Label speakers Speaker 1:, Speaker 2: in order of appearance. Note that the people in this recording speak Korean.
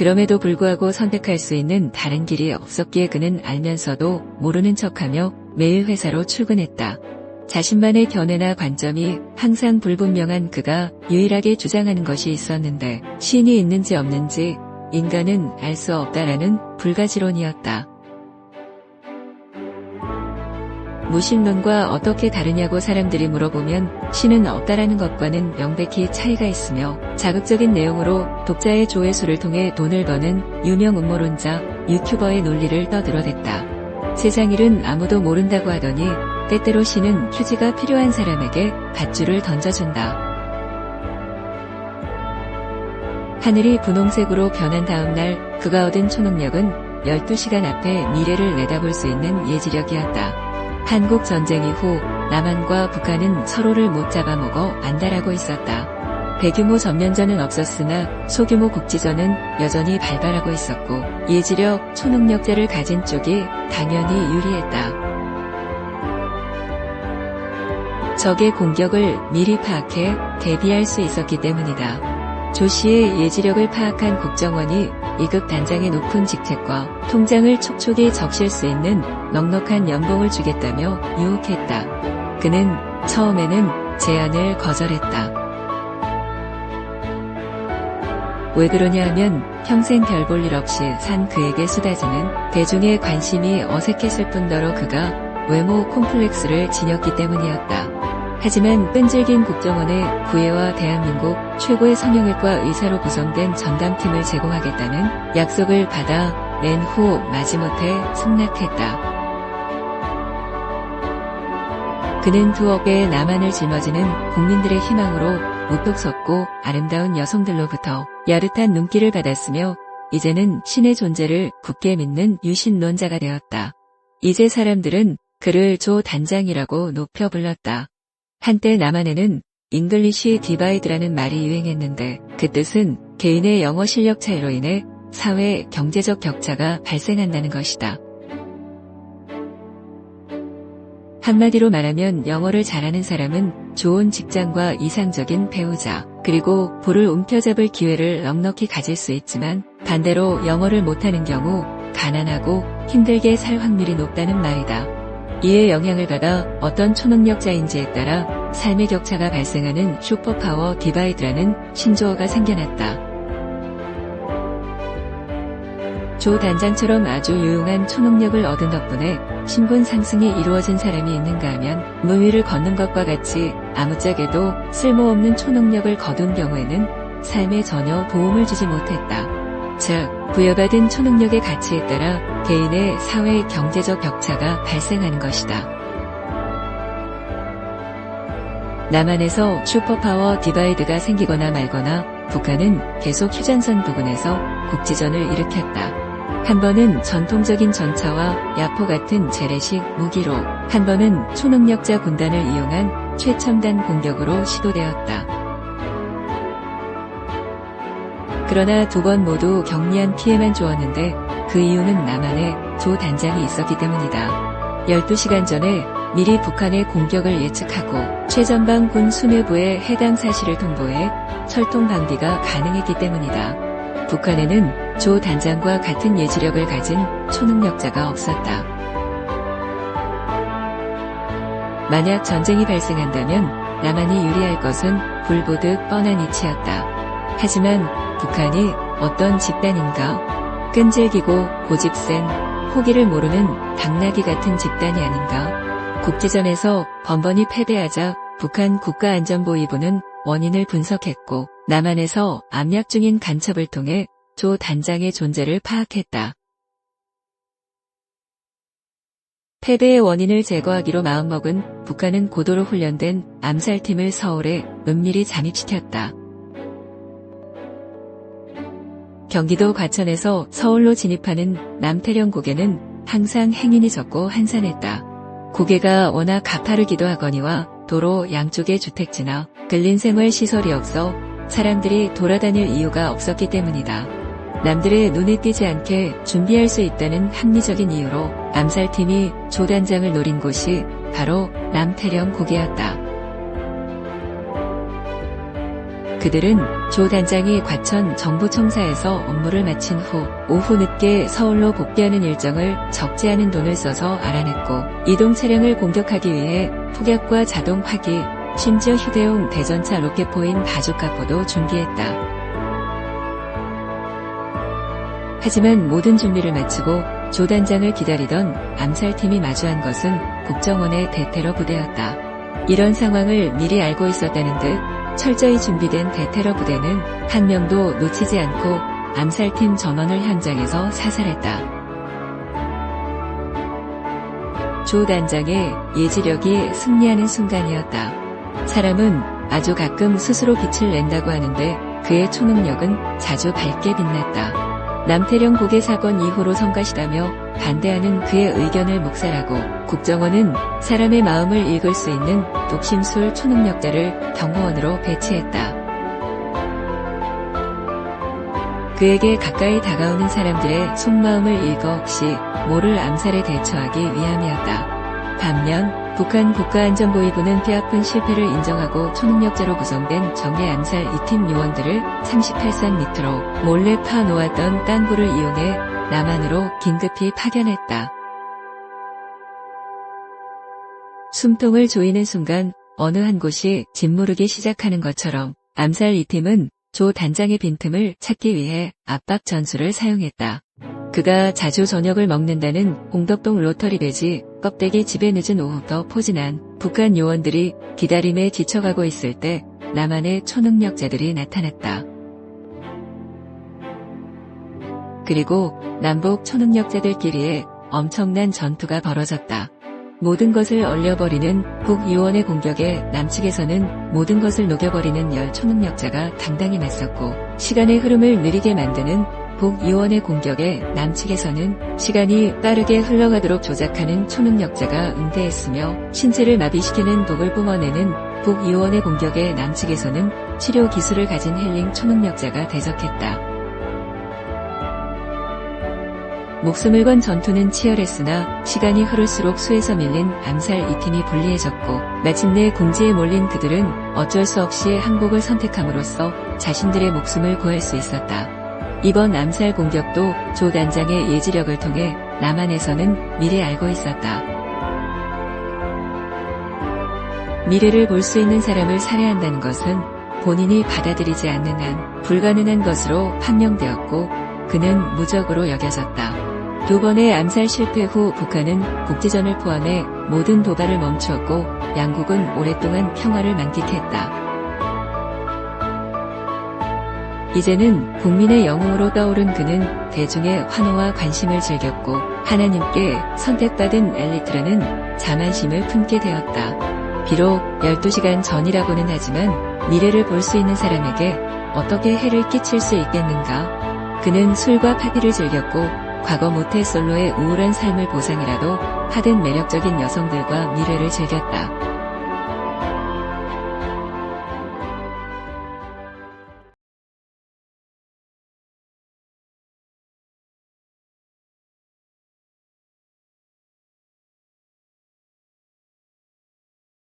Speaker 1: 그럼에도 불구하고 선택할 수 있는 다른 길이 없었기에 그는 알면서도 모르는 척하며 매일 회사로 출근했다. 자신만의 견해나 관점이 항상 불분명한 그가 유일하게 주장하는 것이 있었는데 신이 있는지 없는지 인간은 알 수 없다라는 불가지론이었다. 무신론과 어떻게 다르냐고 사람들이 물어보면 신은 없다라는 것과는 명백히 차이가 있으며 자극적인 내용으로 독자의 조회수를 통해 돈을 버는 유명 음모론자 유튜버의 논리를 떠들어댔다. 세상 일은 아무도 모른다고 하더니 때때로 신은 휴지가 필요한 사람에게 밧줄을 던져준다. 하늘이 분홍색으로 변한 다음 날 그가 얻은 초능력은 12시간 앞에 미래를 내다볼 수 있는 예지력이었다. 한국 전쟁 이후 남한과 북한은 서로를 못 잡아먹어 안달하고 있었다. 대규모 전면전은 없었으나 소규모 국지전은 여전히 발발하고 있었고 예지력, 초능력자를 가진 쪽이 당연히 유리했다. 적의 공격을 미리 파악해 대비할 수 있었기 때문이다. 조 씨의 예지력을 파악한 국정원이 2급 단장의 높은 직책과 통장을 촉촉이 적실 수 있는 넉넉한 연봉을 주겠다며 유혹했다. 그는 처음에는 제안을 거절했다. 왜 그러냐 하면 평생 별 볼 일 없이 산 그에게 쏟아지는 대중의 관심이 어색했을 뿐더러 그가 외모 콤플렉스를 지녔기 때문이었다. 하지만 끈질긴 국정원의 구애와 대한민국 최고의 성형외과 의사로 구성된 전담팀을 제공하겠다는 약속을 받아 낸 후 마지못해 승낙했다. 그는 두 억의 남한을 짊어지는 국민들의 희망으로 우뚝 섰고 아름다운 여성들로부터 야릇한 눈길을 받았으며 이제는 신의 존재를 굳게 믿는 유신론자가 되었다. 이제 사람들은 그를 조 단장이라고 높여 불렀다. 한때 남한에는 잉글리시 디바이드라는 말이 유행했는데 그 뜻은 개인의 영어 실력 차이로 인해 사회 경제적 격차가 발생한다는 것이다. 한마디로 말하면 영어를 잘하는 사람은 좋은 직장과 이상적인 배우자, 그리고 부를 움켜잡을 기회를 넉넉히 가질 수 있지만 반대로 영어를 못하는 경우 가난하고 힘들게 살 확률이 높다는 말이다. 이에 영향을 받아 어떤 초능력자인지에 따라 삶의 격차가 발생하는 슈퍼파워 디바이드라는 신조어가 생겨났다. 조 단장처럼 아주 유용한 초능력을 얻은 덕분에 신분 상승이 이루어진 사람이 있는가 하면 물 위를 걷는 것과 같이 아무짝에도 쓸모없는 초능력을 거둔 경우에는 삶에 전혀 도움을 주지 못했다. 즉, 부여받은 초능력의 가치에 따라 개인의 사회 경제적 격차가 발생하는 것이다. 남한에서 슈퍼파워 디바이드가 생기거나 말거나 북한은 계속 휴전선 부근에서 국지전을 일으켰다. 한 번은 전통적인 전차와 야포 같은 재래식 무기로, 한 번은 초능력자 군단을 이용한 최첨단 공격으로 시도되었다. 그러나 두 번 모두 경미한 피해만 주었는데 그 이유는 남한에 조 단장이 있었기 때문이다. 12시간 전에 미리 북한의 공격을 예측하고 최전방 군 수뇌부에 해당 사실을 통보해 철통 방비가 가능했기 때문이다. 북한에는 조 단장과 같은 예지력을 가진 초능력자가 없었다. 만약 전쟁이 발생한다면 남한이 유리할 것은 불보듯 뻔한 이치였다. 하지만 북한이 어떤 집단인가? 끈질기고 고집센, 포기를 모르는 당나귀 같은 집단이 아닌가? 국지전에서 번번이 패배하자 북한 국가안전보위부는 원인을 분석했고 남한에서 압력 중인 간첩을 통해 조 단장의 존재를 파악했다. 패배의 원인을 제거하기로 마음먹은 북한은 고도로 훈련된 암살팀을 서울에 은밀히 잠입시켰다. 경기도 과천에서 서울로 진입하는 남태령 고개는 항상 행인이 적고 한산했다. 고개가 워낙 가파르기도 하거니와 도로 양쪽에 주택지나 근린생활 시설이 없어 사람들이 돌아다닐 이유가 없었기 때문이다. 남들의 눈에 띄지 않게 준비할 수 있다는 합리적인 이유로 암살팀이 조 단장을 노린 곳이 바로 남태령 고개였다. 그들은 조 단장이 과천 정부청사에서 업무를 마친 후 오후 늦게 서울로 복귀하는 일정을 적지 않은 돈을 써서 알아냈고 이동 차량을 공격하기 위해 폭약과 자동 화기, 심지어 휴대용 대전차 로켓포인 바주카포도 준비했다. 하지만 모든 준비를 마치고 조 단장을 기다리던 암살팀이 마주한 것은 국정원의 대테러 부대였다. 이런 상황을 미리 알고 있었다는 듯 철저히 준비된 대테러 부대는 한 명도 놓치지 않고 암살팀 전원을 현장에서 사살했다. 조 단장의 예지력이 승리하는 순간이었다. 사람은 아주 가끔 스스로 빛을 낸다고 하는데 그의 초능력은 자주 밝게 빛났다. 남태령 고개 사건 이후로 성가시다며 반대하는 그의 의견을 묵살하고 국정원은 사람의 마음을 읽을 수 있는 독심술 초능력자를 경호원으로 배치했다. 그에게 가까이 다가오는 사람들의 속마음을 읽어 혹시 모를 암살에 대처하기 위함이었다. 반면 북한 국가안전보위부는 뼈아픈 실패를 인정하고 초능력자로 구성된 정예 암살 2팀 요원들을 38산 밑으로 몰래 파놓았던 깡부를 이용해 남한으로 긴급히 파견했다. 숨통을 조이는 순간 어느 한 곳이 짓무르기 시작하는 것처럼 암살 2팀은 조 단장의 빈틈을 찾기 위해 압박 전술을 사용했다. 그가 자주 저녁을 먹는다는 홍덕동 로터리 돼지 껍데기 집에 늦은 오후부터 포진한 북한 요원들이 기다림에 지쳐가고 있을 때 남한의 초능력자들이 나타났다. 그리고 남북 초능력자들끼리의 엄청난 전투가 벌어졌다. 모든 것을 얼려버리는 북요원의 공격에 남측에서는 모든 것을 녹여버리는 열 초능력자가 당당히 맞섰고 시간의 흐름을 느리게 만드는 북요원의 공격에 남측에서는 시간이 빠르게 흘러가도록 조작하는 초능력자가 응대했으며 신체를 마비시키는 독을 뿜어내는 북요원의 공격에 남측에서는 치료 기술을 가진 힐링 초능력자가 대적했다. 목숨을 건 전투는 치열했으나 시간이 흐를수록 수에서 밀린 암살 2팀이 불리해졌고 마침내 궁지에 몰린 그들은 어쩔 수 없이 항복을 선택함으로써 자신들의 목숨을 구할 수 있었다. 이번 암살 공격도 조 단장의 예지력을 통해 남한에서는 미리 알고 있었다. 미래를 볼 수 있는 사람을 살해한다는 것은 본인이 받아들이지 않는 한 불가능한 것으로 판명되었고 그는 무적으로 여겨졌다. 두 번의 암살 실패 후 북한은 국지전을 포함해 모든 도발을 멈추었고 양국은 오랫동안 평화를 만끽했다. 이제는 국민의 영웅으로 떠오른 그는 대중의 환호와 관심을 즐겼고 하나님께 선택받은 엘리트라는 자만심을 품게 되었다. 비록 12시간 전이라고는 하지만 미래를 볼 수 있는 사람에게 어떻게 해를 끼칠 수 있겠는가? 그는 술과 파티를 즐겼고 과거 모태솔로의 우울한 삶을 보상이라도 하든 매력적인 여성들과 미래를 즐겼다.